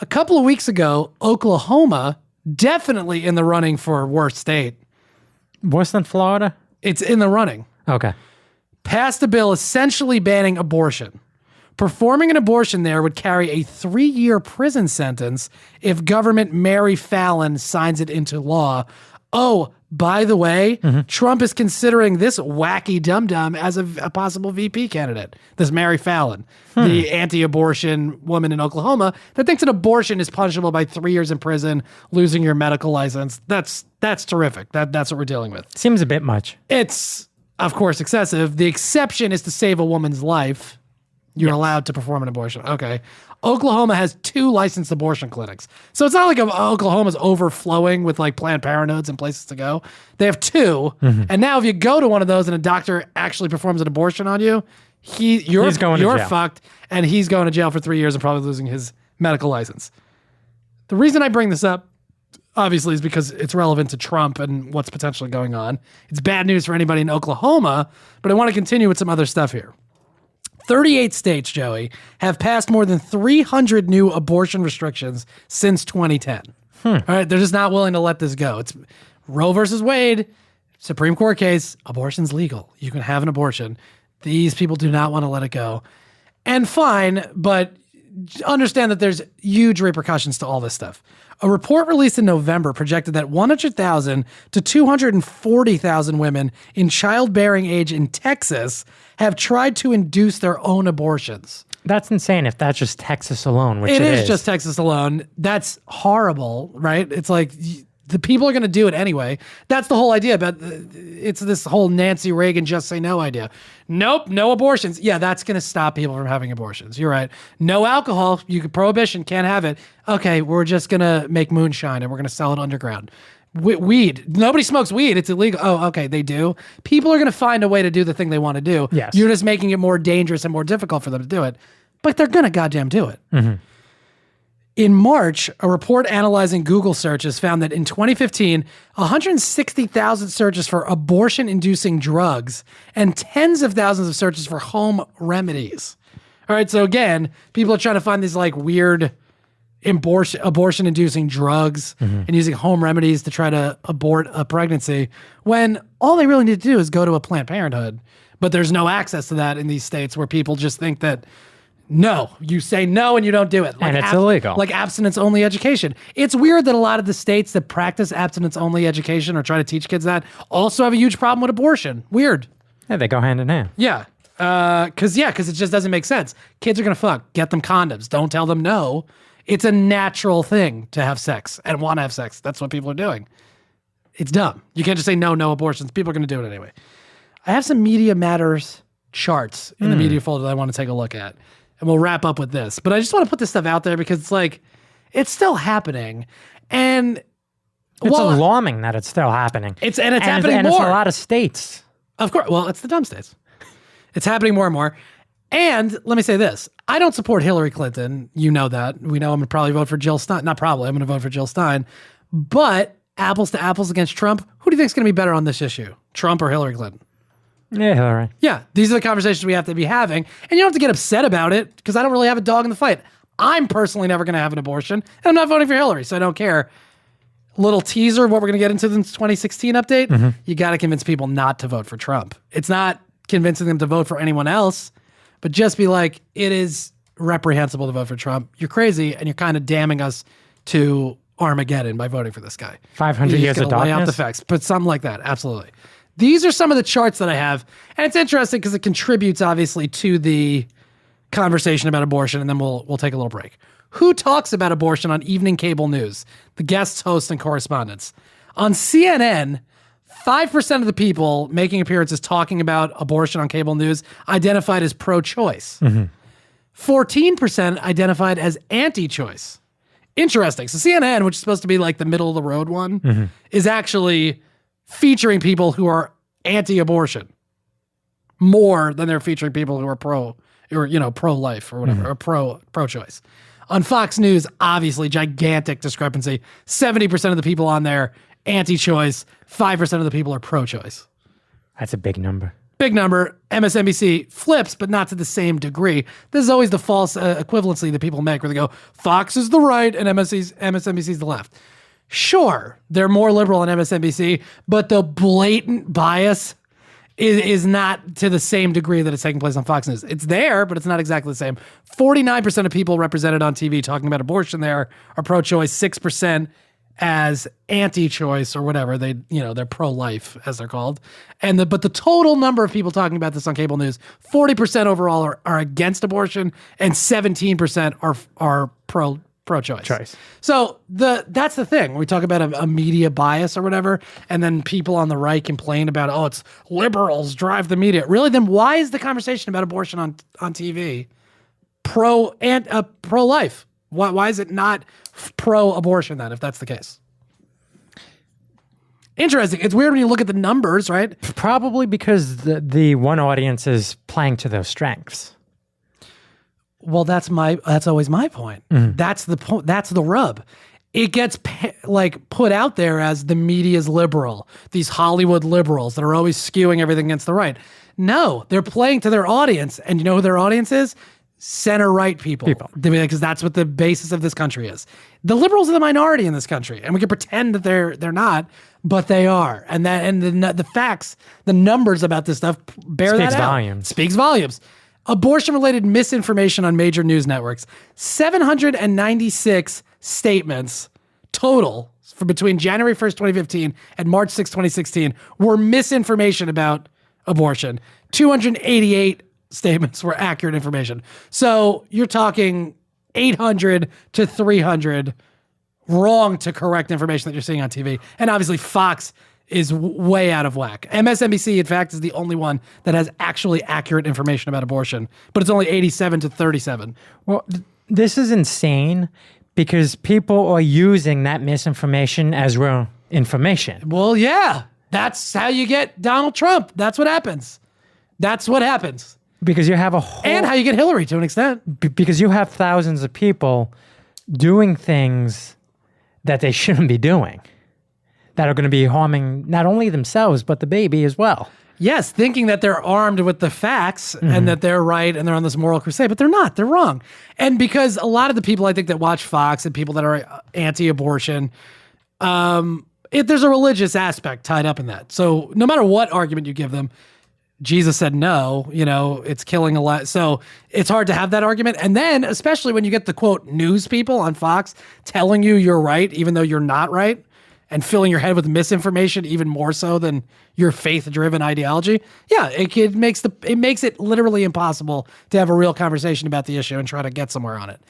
A couple of weeks ago, Oklahoma, definitely in the running for worst state. Worse than Florida? It's in the running. Okay. Passed a bill essentially banning abortion. Performing an abortion there would carry a 3-year prison sentence if government Mary Fallon signs it into law. Oh, by the way, Trump is considering this wacky dum-dum as a possible VP candidate. This Mary Fallon, the anti-abortion woman in Oklahoma that thinks an abortion is punishable by 3 years in prison, losing your medical license. That's terrific. That's what we're dealing with. Seems a bit much. It's, of course, excessive. The exception is to save a woman's life. You're allowed to perform an abortion. Okay. Oklahoma has 2 licensed abortion clinics. So it's not like Oklahoma's overflowing with like Planned Parenthoods and places to go. They have 2. And now if you go to one of those and a doctor actually performs an abortion on you, you're fucked, and he's going to jail for 3 years and probably losing his medical license. The reason I bring this up, obviously, is because it's relevant to Trump and what's potentially going on. It's bad news for anybody in Oklahoma, but I want to continue with some other stuff here. 38 states, Joey, have passed more than 300 new abortion restrictions since 2010. All right, they're just not willing to let this go. It's Roe versus Wade, Supreme Court case, abortion's legal. You can have an abortion. These people do not want to let it go. And fine, but understand that there's huge repercussions to all this stuff. A report released in November projected that 100,000 to 240,000 women in childbearing age in Texas have tried to induce their own abortions. That's insane if that's just Texas alone, which it is just Texas alone. That's horrible, right? It's like the people are going to do it anyway. That's the whole idea. But it's this whole Nancy Reagan just say no idea. Nope, no abortions. Yeah, that's going to stop people from having abortions. You're right. No alcohol. Prohibition, can't have it. Okay, we're just going to make moonshine and we're going to sell it underground. Weed. Nobody smokes weed. It's illegal. Oh, okay, they do. People are going to find a way to do the thing they want to do. Yes. You're just making it more dangerous and more difficult for them to do it. But they're going to goddamn do it. In March, a report analyzing Google searches found that in 2015, 160,000 searches for abortion-inducing drugs and tens of thousands of searches for home remedies. All right, so again, people are trying to find these like weird abortion-inducing drugs and using home remedies to try to abort a pregnancy when all they really need to do is go to a Planned Parenthood. But there's no access to that in these states where people just think that no, you say no and you don't do it. Like and it's illegal. Like abstinence-only education. It's weird that a lot of the states that practice abstinence-only education or try to teach kids that also have a huge problem with abortion. Weird. Yeah, they go hand in hand. Yeah. Because it just doesn't make sense. Kids are going to fuck. Get them condoms. Don't tell them no. It's a natural thing to have sex and want to have sex. That's what people are doing. It's dumb. You can't just say no abortions. People are going to do it anyway. I have some Media Matters charts in the media folder that I want to take a look at. And we'll wrap up with this. But I just want to put this stuff out there because it's like, it's still happening. And it's alarming that it's still happening. It's happening more. And it's a lot of states. Of course. Well, it's the dumb states. It's happening more and more. And let me say this. I don't support Hillary Clinton. You know that. We know I'm going to probably vote for Jill Stein. Not probably. I'm going to vote for Jill Stein. But apples to apples against Trump, who do you think is going to be better on this issue? Trump or Hillary Clinton? Yeah, Hillary. Yeah, these are the conversations we have to be having. And you don't have to get upset about it because I don't really have a dog in the fight. I'm personally never going to have an abortion. And I'm not voting for Hillary, so I don't care. Little teaser of what we're going to get into in the 2016 update. You got to convince people not to vote for Trump. It's not convincing them to vote for anyone else, but just be like, it is reprehensible to vote for Trump. You're crazy, and you're kind of damning us to Armageddon by voting for this guy. 500 years of darkness? Lay out the facts, but something like that, absolutely. These are some of the charts that I have, and it's interesting because it contributes, obviously, to the conversation about abortion, and then we'll take a little break. Who talks about abortion on evening cable news? The guests, hosts, and correspondents. On CNN, 5% of the people making appearances talking about abortion on cable news identified as pro-choice. 14% identified as anti-choice. Interesting. So CNN, which is supposed to be like the middle of the road one, is actually featuring people who are anti-abortion more than they're featuring people who are pro-life or whatever, or pro-choice. On Fox News, obviously, gigantic discrepancy. 70% of the people on there, anti-choice. 5% of the people are pro-choice. That's a big number. big number. MSNBC flips, but not to the same degree. This is always the false equivalency that people make where they go, Fox is the right and MSNBC is the left. Sure, they're more liberal on MSNBC, but the blatant bias is not to the same degree that it's taking place on Fox News. It's there, but it's not exactly the same. 49% of people represented on TV talking about abortion there are pro-choice, 6% as anti-choice or whatever. They're pro-life as they're called. But the total number of people talking about this on cable news, 40% overall are against abortion and 17% are pro-choice. So that's the thing. When we talk about a media bias or whatever, and then people on the right complain about, it's liberals drive the media. Really, then why is the conversation about abortion on TV pro-life? Why is it not pro-abortion then, if that's the case? Interesting. It's weird when you look at the numbers, right? Probably because the one audience is playing to those strengths. Well, that's always my point. Mm-hmm. That's the point. That's the rub. It gets put out there as the media's liberal, these Hollywood liberals that are always skewing everything against the right. No, they're playing to their audience, and you know who their audience is? Center-right people. Because that's what the basis of this country is. The liberals are the minority in this country, and we can pretend that they're not, but they are. And the facts, the numbers about this stuff bear that out. Speaks volumes. Abortion-related misinformation on major news networks. 796 statements total for between January 1st, 2015 and March 6, 2016 were misinformation about abortion. 288 statements were accurate information. So you're talking 800 to 300 wrong to correct information that you're seeing on TV. And obviously Fox is way out of whack. MSNBC, in fact, is the only one that has actually accurate information about abortion, but it's only 87 to 37. Well, this is insane because people are using that misinformation as real information. Well, yeah, that's how you get Donald Trump. That's what happens. Because you have a whole... And how you get Hillary to an extent. Because you have thousands of people doing things that they shouldn't be doing, that are going to be harming not only themselves, but the baby as well. Yes, thinking that they're armed with the facts and that they're right and they're on this moral crusade, but they're not. They're wrong. And because a lot of the people I think that watch Fox and people that are anti-abortion, there's a religious aspect tied up in that. So no matter what argument you give them, Jesus said no, it's killing a lot. So it's hard to have that argument. And then, especially when you get the, quote, news people on Fox telling you you're right, even though you're not right, and filling your head with misinformation even more so than your faith-driven ideology, it makes it literally impossible to have a real conversation about the issue and try to get somewhere on it.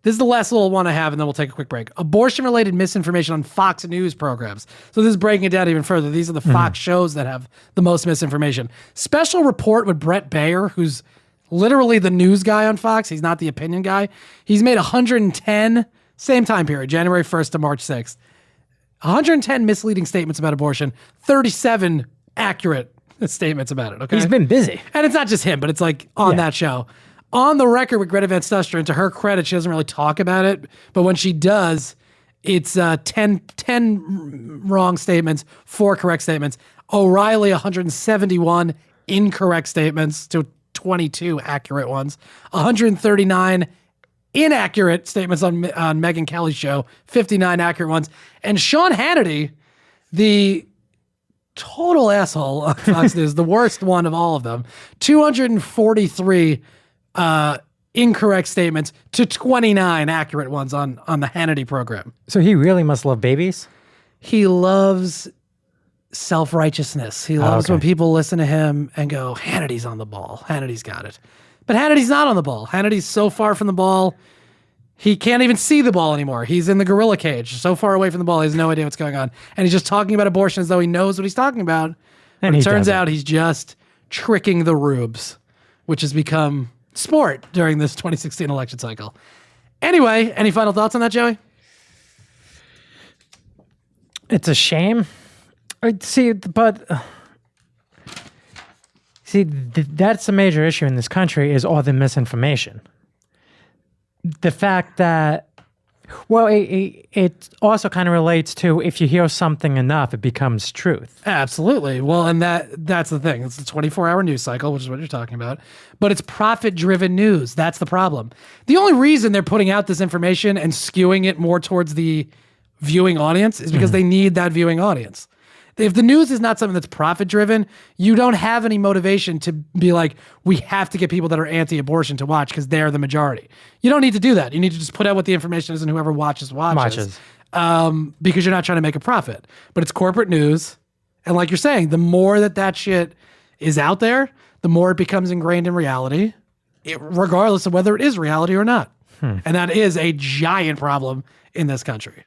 This is the last little one I have, and then we'll take a quick break. Abortion-related misinformation on Fox News programs. So this is breaking it down even further. These are the Fox shows that have the most misinformation. Special Report with Brett Baer, who's literally the news guy on Fox. He's not the opinion guy. He's made 110, same time period, January 1st to March 6th. 110 misleading statements about abortion, 37 accurate statements about it, okay? He's been busy. And it's not just him, but it's like on that show. On the record with Greta Van Susteren, to her credit, she doesn't really talk about it, but when she does, it's 10 wrong statements, 4 correct statements. O'Reilly, 171 incorrect statements to 22 accurate ones. 139 inaccurate statements on Megyn Kelly's show, 59 accurate ones. And Sean Hannity, the total asshole on Fox News, the worst one of all of them, 243 incorrect statements to 29 accurate ones on the Hannity program. So he really must love babies? He loves self-righteousness. He loves when people listen to him and go, Hannity's on the ball. Hannity's got it. But Hannity's not on the ball. Hannity's so far from the ball, he can't even see the ball anymore. He's in the gorilla cage, so far away from the ball, he has no idea what's going on. And he's just talking about abortion as though he knows what he's talking about. And it turns out he's just tricking the rubes, which has become sport during this 2016 election cycle. Anyway, any final thoughts on that, Joey? It's a shame. That's a major issue in this country is all the misinformation. The fact that Well, it also kind of relates to if you hear something enough, it becomes truth. Absolutely. Well, and that's the thing. It's a 24-hour news cycle, which is what you're talking about. But it's profit-driven news. That's the problem. The only reason they're putting out this information and skewing it more towards the viewing audience is because they need that viewing audience. If the news is not something that's profit-driven, you don't have any motivation to be like, we have to get people that are anti-abortion to watch because they're the majority. You don't need to do that. You need to just put out what the information is and whoever watches. Because you're not trying to make a profit. But it's corporate news. And like you're saying, the more that shit is out there, the more it becomes ingrained in reality, regardless of whether it is reality or not. And that is a giant problem in this country.